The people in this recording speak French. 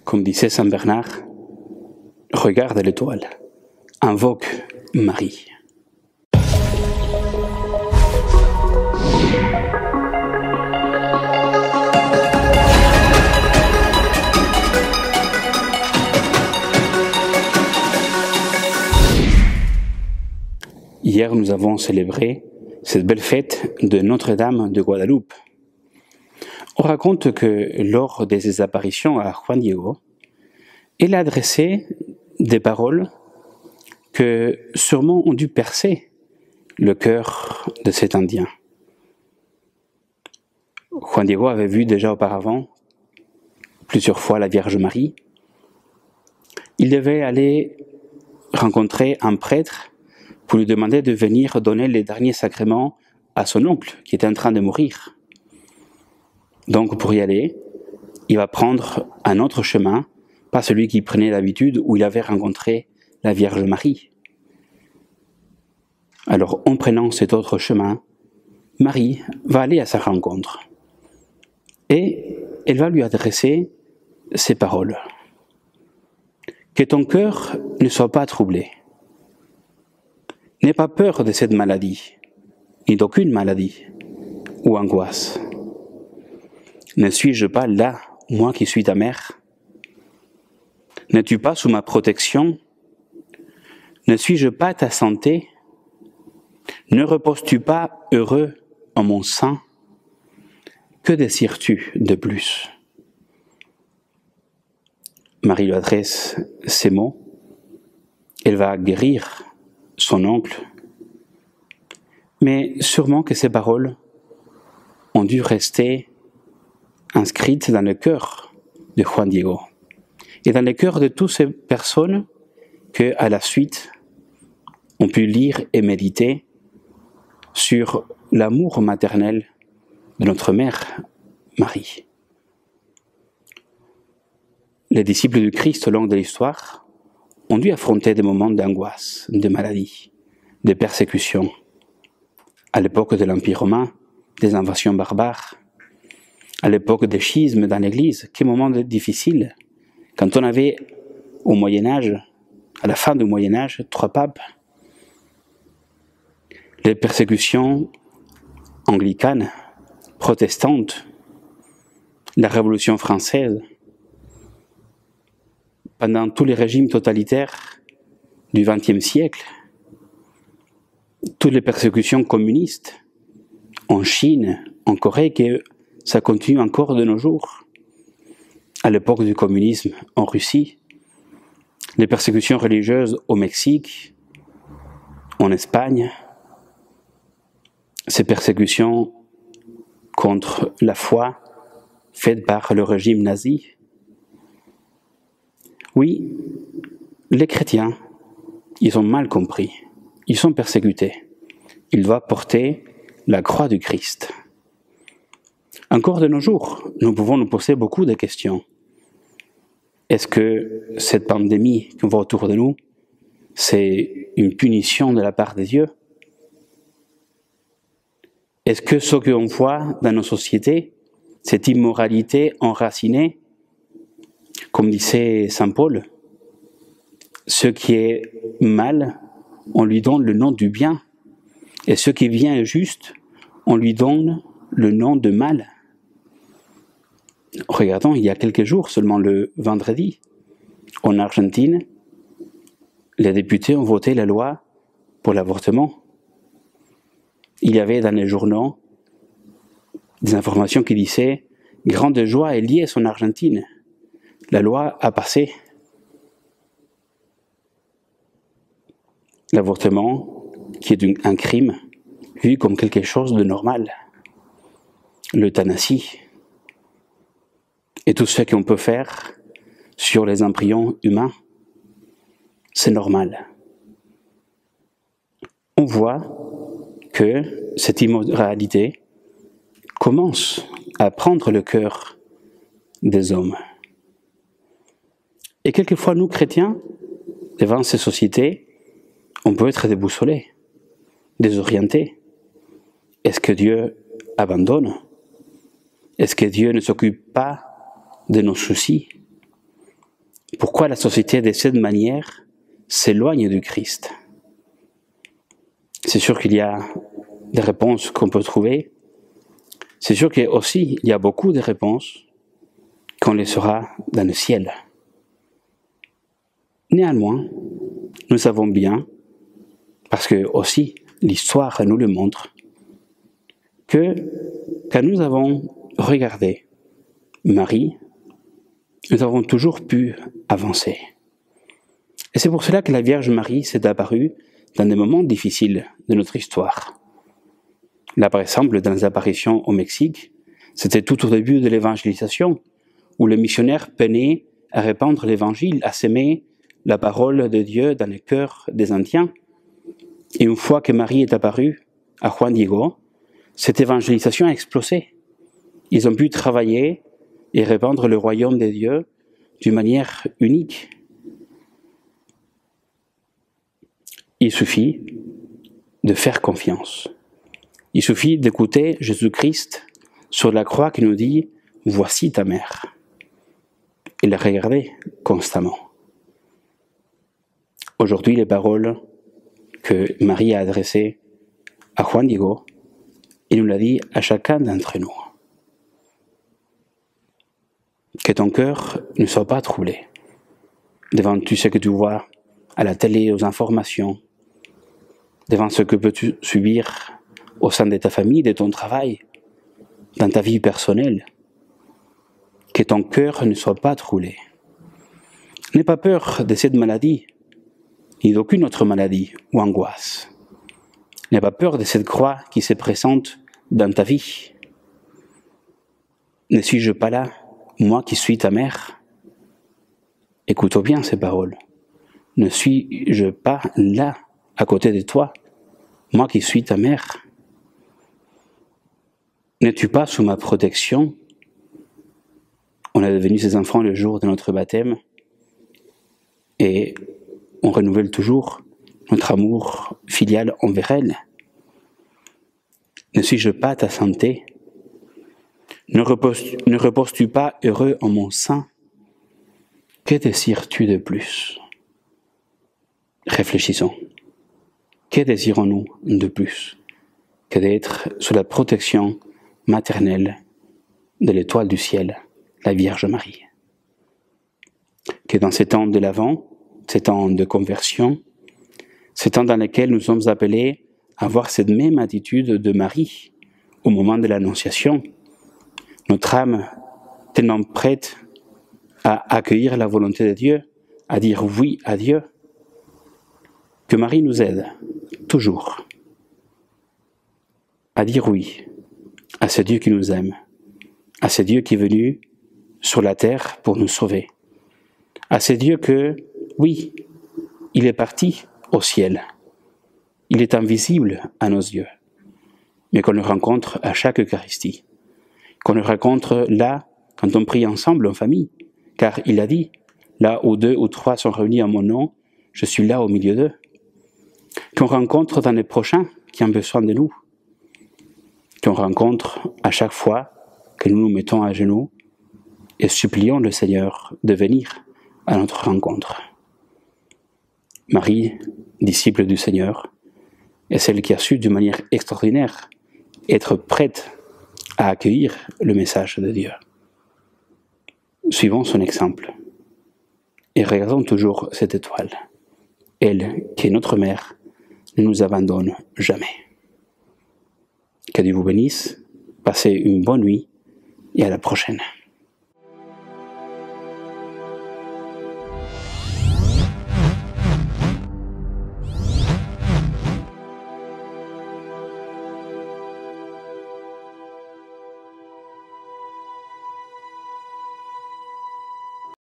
Comme disait Saint Bernard, regarde l'étoile, invoque Marie. Hier, nous avons célébré cette belle fête de Notre-Dame de Guadeloupe. On raconte que lors de ses apparitions à Juan Diego, elle a adressé des paroles que sûrement ont dû percer le cœur de cet Indien. Juan Diego avait vu déjà auparavant plusieurs fois la Vierge Marie. Il devait aller rencontrer un prêtre pour lui demander de venir donner les derniers sacrements à son oncle qui était en train de mourir. Donc pour y aller, il va prendre un autre chemin, pas celui qu'il prenait d'habitude où il avait rencontré la Vierge Marie. Alors en prenant cet autre chemin, Marie va aller à sa rencontre et elle va lui adresser ces paroles. Que ton cœur ne soit pas troublé. N'aie pas peur de cette maladie, ni d'aucune maladie ou angoisse. Ne suis-je pas là, moi qui suis ta mère? N'es-tu pas sous ma protection? Ne suis-je pas ta santé? Ne reposes-tu pas heureux en mon sein? Que désires-tu de plus? Marie lui adresse ces mots. Elle va guérir son oncle. Mais sûrement que ces paroles ont dû rester inscrites dans le cœur de Juan Diego et dans le cœur de toutes ces personnes que, à la suite, ont pu lire et méditer sur l'amour maternel de notre mère Marie. Les disciples du Christ au long de l'histoire ont dû affronter des moments d'angoisse, de maladie, de persécution. À l'époque de l'Empire romain, des invasions barbares, à l'époque des schismes dans l'Église, quel moment difficile, quand on avait au Moyen-Âge, à la fin du Moyen-Âge, 3 papes, les persécutions anglicanes, protestantes, la Révolution française, pendant tous les régimes totalitaires du XXe siècle, toutes les persécutions communistes en Chine, en Corée, que ça continue encore de nos jours. À l'époque du communisme en Russie, les persécutions religieuses au Mexique, en Espagne, ces persécutions contre la foi faites par le régime nazi. Oui, les chrétiens, ils ont mal compris, ils sont persécutés. Ils doivent porter la croix du Christ. Encore de nos jours, nous pouvons nous poser beaucoup de questions. Est-ce que cette pandémie qu'on voit autour de nous, c'est une punition de la part de Dieu? Est-ce que ce qu'on voit dans nos sociétés, cette immoralité enracinée, comme disait Saint Paul, ce qui est mal, on lui donne le nom du bien, et ce qui vient juste, on lui donne le nom de mal. Regardons, il y a quelques jours, seulement le vendredi, en Argentine, les députés ont voté la loi pour l'avortement. Il y avait dans les journaux des informations qui disaient « Grande joie est liée en Argentine ». La loi a passé. L'avortement, qui est un crime, vu comme quelque chose de normal. L'euthanasie. Et tout ce qu'on peut faire sur les embryons humains, c'est normal. On voit que cette immoralité commence à prendre le cœur des hommes. Et quelquefois, nous, chrétiens, devant ces sociétés, on peut être déboussolés, désorientés. Est-ce que Dieu abandonne? Est-ce que Dieu ne s'occupe pas de nos soucis? pourquoi la société de cette manière s'éloigne du Christ. C'est sûr qu'il y a des réponses qu'on peut trouver. C'est sûr qu'aussi, il y a beaucoup de réponses qu'on les saura dans le ciel. Néanmoins, nous savons bien, parce que aussi l'histoire nous le montre, que quand nous avons regardé Marie, nous avons toujours pu avancer. Et c'est pour cela que la Vierge Marie s'est apparue dans des moments difficiles de notre histoire. Là, par exemple, dans les apparitions au Mexique, c'était tout au début de l'évangélisation, où les missionnaires peinaient à répandre l'évangile, à s'aimer la parole de Dieu dans les cœurs des Indiens. Et une fois que Marie est apparue à Juan Diego, cette évangélisation a explosé. Ils ont pu travailler et répandre le royaume de Dieu d'une manière unique. Il suffit de faire confiance. Il suffit d'écouter Jésus-Christ sur la croix qui nous dit « Voici ta mère » et la regarder constamment. Aujourd'hui, les paroles que Marie a adressées à Juan Diego, il nous l'a dit à chacun d'entre nous. Que ton cœur ne soit pas troublé devant tout ce que tu vois à la télé, aux informations, devant ce que peux-tu subir au sein de ta famille, de ton travail, dans ta vie personnelle. Que ton cœur ne soit pas troublé. N'aie pas peur de cette maladie, ni d'aucune autre maladie ou angoisse. N'aie pas peur de cette croix qui se présente dans ta vie. Ne suis-je pas là, moi qui suis ta mère? Écoute bien ces paroles. Ne suis-je pas là, à côté de toi, moi qui suis ta mère? N'es-tu pas sous ma protection? On est devenus ses enfants le jour de notre baptême et on renouvelle toujours notre amour filial envers elle. Ne suis-je pas ta santé? Ne reposes-tu pas heureux en mon sein? Que désires-tu de plus? Réfléchissons. Que désirons-nous de plus que d'être sous la protection maternelle de l'étoile du ciel, la Vierge Marie? Que dans ces temps de l'Avent, ces temps de conversion, ces temps dans lesquels nous sommes appelés à avoir cette même attitude de Marie au moment de l'Annonciation, notre âme tellement prête à accueillir la volonté de Dieu, à dire oui à Dieu, que Marie nous aide toujours à dire oui à ce Dieu qui nous aime, à ce Dieu qui est venu sur la terre pour nous sauver, à ce Dieu que, oui, il est parti au ciel, il est invisible à nos yeux, mais qu'on le rencontre à chaque Eucharistie, qu'on le rencontre là quand on prie ensemble en famille, car il a dit, là où 2 ou 3 sont réunis en mon nom, je suis là au milieu d'eux. Qu'on rencontre dans les prochains qui ont besoin de nous, qu'on rencontre à chaque fois que nous nous mettons à genoux et supplions le Seigneur de venir à notre rencontre. Marie, disciple du Seigneur, est celle qui a su d'une manière extraordinaire être prête à accueillir le message de Dieu. Suivons son exemple et regardons toujours cette étoile. Elle, qui est notre mère, ne nous abandonne jamais. Que Dieu vous bénisse, passez une bonne nuit et à la prochaine.